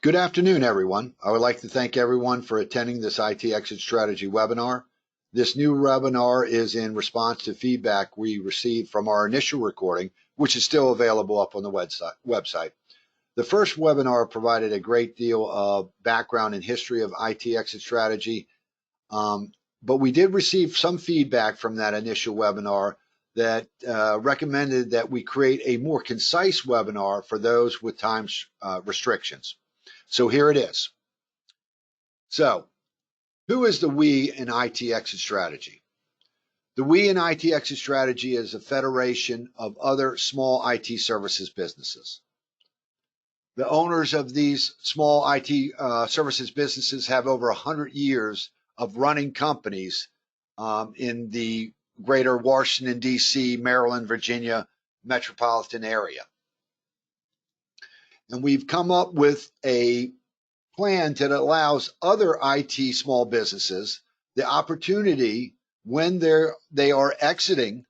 Good afternoon, everyone. I would like to thank everyone for attending this IT Exit Strategy webinar. This new webinar is in response to feedback we received from our initial recording, which is still available up on the website. The first webinar provided a great deal of background and history of IT Exit Strategy, but we did receive some feedback from that initial webinar that recommended that we create a more concise webinar for those with time restrictions. So here it is. So, who is the we in IT Exit Strategy? The we in IT Exit Strategy is a federation of other small IT services businesses. The owners of these small IT services businesses have over 100 years of running companies in the greater Washington, D.C., Maryland, Virginia metropolitan area. And we've come up with a plan that allows other IT small businesses the opportunity when they are exiting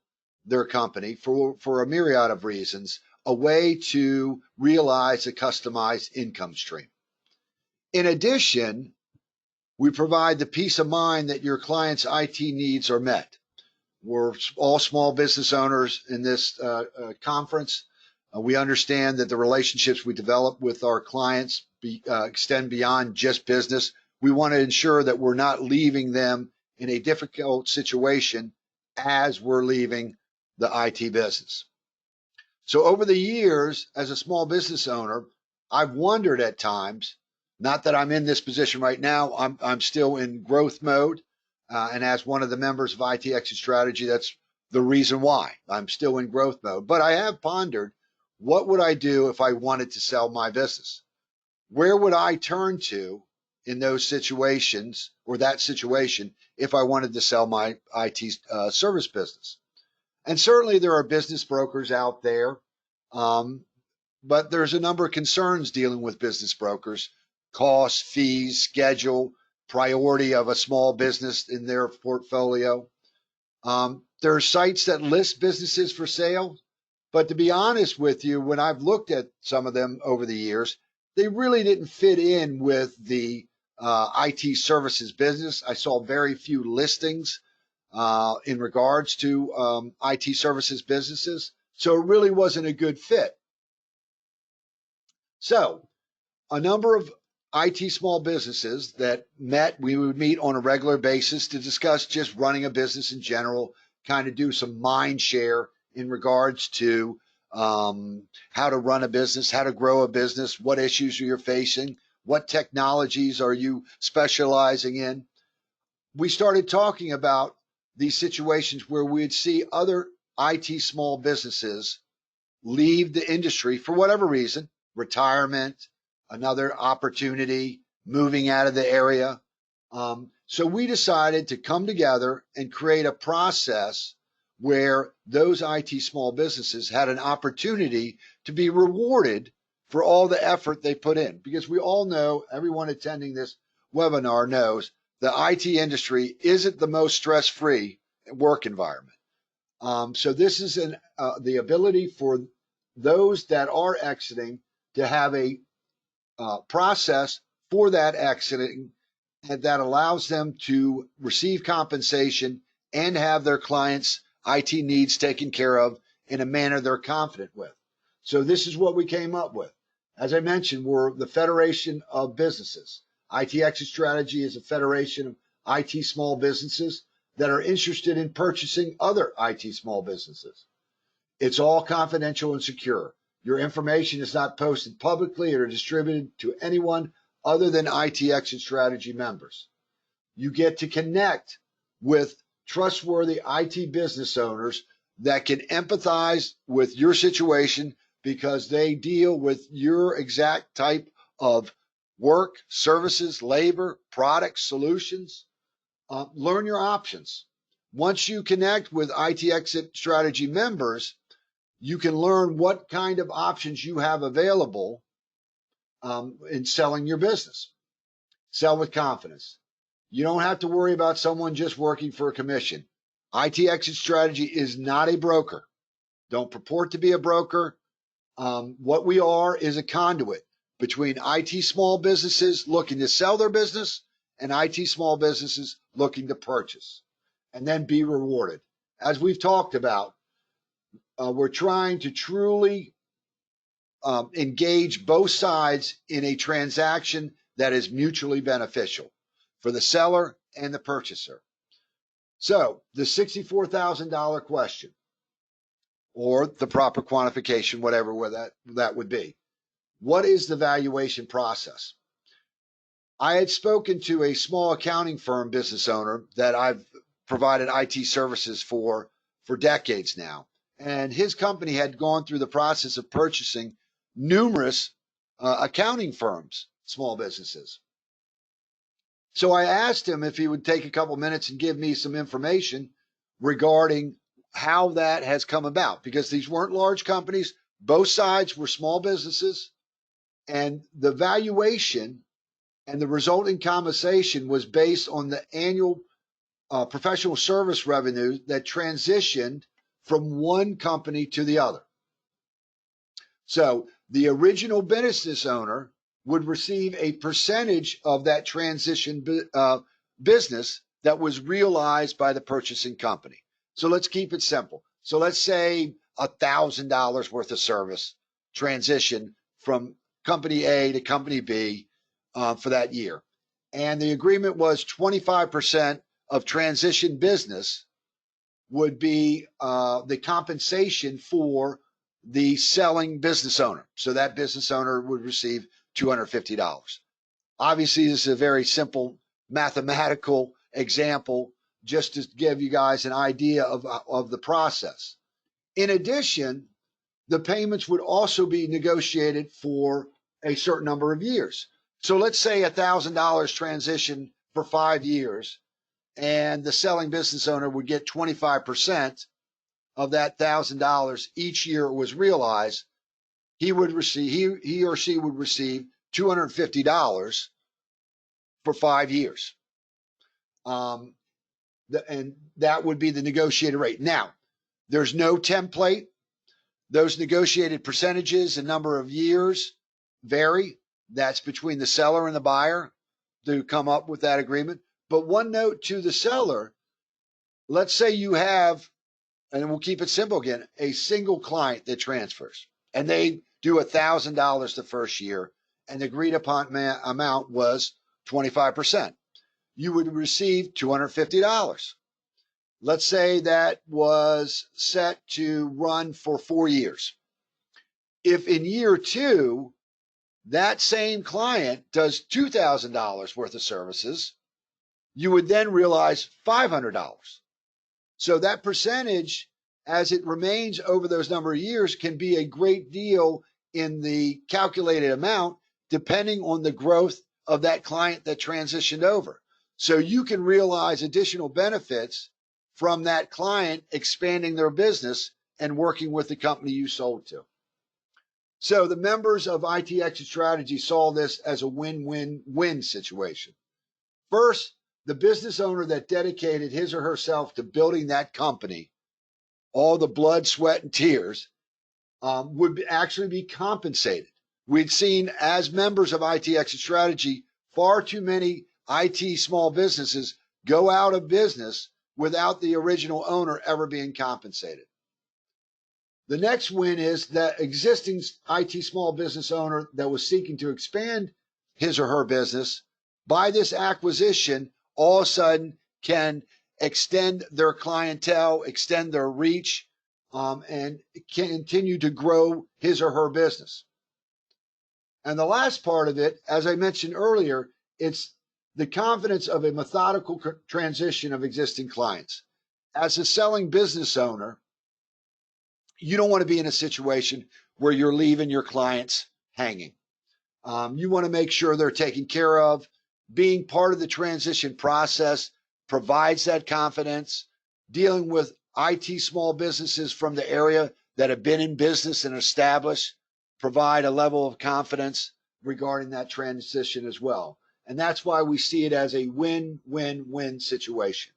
their company for a myriad of reasons, a way to realize a customized income stream. In addition, we provide the peace of mind that your client's IT needs are met. We're all small business owners in this conference. We understand that the relationships we develop with our clients extend beyond just business. We want to ensure that we're not leaving them in a difficult situation as we're leaving the IT business. So over the years, as a small business owner, I've wondered at times, not that I'm in this position right now, I'm still in growth mode. And as one of the members of IT Exit Strategy, that's the reason why I'm still in growth mode. But I have pondered, what would I do if I wanted to sell my business? Where would I turn to in those situations or that situation if I wanted to sell my IT service business? And certainly there are business brokers out there, but there's a number of concerns dealing with business brokers: costs, fees, schedule, priority of a small business in their portfolio. There are sites that list businesses for sale, but to be honest with you, when I've looked at some of them over the years, they really didn't fit in with the IT services business. I saw very few listings in regards to IT services businesses, so it really wasn't a good fit. So a number of IT small businesses that we would meet on a regular basis to discuss just running a business in general, kind of do some mind share in regards to how to run a business, how to grow a business, what issues you're facing, what technologies are you specializing in. We started talking about these situations where we'd see other IT small businesses leave the industry for whatever reason, retirement, another opportunity, moving out of the area. So we decided to come together and create a process where those IT small businesses had an opportunity to be rewarded for all the effort they put in. Because we all know, everyone attending this webinar knows, the IT industry isn't the most stress-free work environment. So this is the ability for those that are exiting to have a process for that exiting that allows them to receive compensation and have their clients' IT needs taken care of in a manner they're confident with. So this is what we came up with. As I mentioned, we're the Federation of Businesses. IT Exit Strategy is a federation of IT small businesses that are interested in purchasing other IT small businesses. It's all confidential and secure. Your information is not posted publicly or distributed to anyone other than IT Exit Strategy members. You get to connect with trustworthy IT business owners that can empathize with your situation because they deal with your exact type of work, services, labor, products, solutions. Learn your options. Once you connect with IT Exit Strategy members, you can learn what kind of options you have available in selling your business. Sell with confidence. You don't have to worry about someone just working for a commission. IT Exit Strategy is not a broker. Don't purport to be a broker. What we are is a conduit between IT small businesses looking to sell their business and IT small businesses looking to purchase and then be rewarded. As we've talked about, we're trying to truly engage both sides in a transaction that is mutually beneficial for the seller and the purchaser. So the $64,000 question, or the proper quantification, whatever that would be. What is the valuation process? I had spoken to a small accounting firm business owner that I've provided IT services for decades now. And his company had gone through the process of purchasing numerous accounting firms, small businesses. So I asked him if he would take a couple minutes and give me some information regarding how that has come about, because these weren't large companies. Both sides were small businesses, and the valuation and the resulting compensation was based on the annual professional service revenue that transitioned from one company to the other. So the original business owner would receive a percentage of that transition business that was realized by the purchasing company. So let's keep it simple. So let's say $1,000 worth of service transition from company A to company B for that year. And the agreement was 25% of transition business would be the compensation for the selling business owner. So that business owner would receive $250. Obviously, this is a very simple mathematical example just to give you guys an idea of the process. In addition, the payments would also be negotiated for a certain number of years. So let's say $1,000 transition for 5 years, and the selling business owner would get 25% of that $1,000 each year it was realized. He or she would receive $250 for 5 years. And that would be the negotiated rate. Now, there's no template. Those negotiated percentages and number of years vary. That's between the seller and the buyer to come up with that agreement. But one note to the seller, let's say you have, and we'll keep it simple again, a single client that transfers, and they do $1,000 the first year, and the agreed upon amount was 25%. You would receive $250. Let's say that was set to run for 4 years. If in year 2, that same client does $2,000 worth of services, you would then realize $500. So that percentage, as it remains over those number of years, can be a great deal in the calculated amount, depending on the growth of that client that transitioned over. So you can realize additional benefits from that client expanding their business and working with the company you sold to. So the members of IT ExitStrategy saw this as a win-win-win situation. First, the business owner that dedicated his or herself to building that company, all the blood, sweat, and tears, would actually be compensated. We'd seen, as members of IT ExitStrategy, far too many IT small businesses go out of business without the original owner ever being compensated. The next win is that existing IT small business owner that was seeking to expand his or her business, by this acquisition, all of a sudden can extend their clientele, extend their reach, and continue to grow his or her business. And the last part of it, as I mentioned earlier, it's the confidence of a methodical transition of existing clients. As a selling business owner, you don't want to be in a situation where you're leaving your clients hanging. You want to make sure they're taken care of. Being part of the transition process provides that confidence. Dealing with IT small businesses from the area that have been in business and established provide a level of confidence regarding that transition as well. And that's why we see it as a win-win-win situation.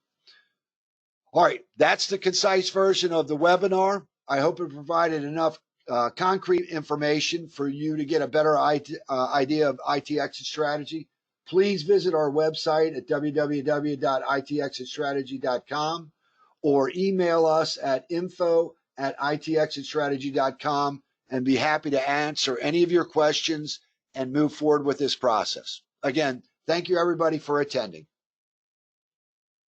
All right, that's the concise version of the webinar. I hope it provided enough concrete information for you to get a better idea of IT exit strategy, please visit our website at www.itexitstrategy.com or email us at info@itexitstrategy.com and be happy to answer any of your questions and move forward with this process. Again, thank you everybody for attending.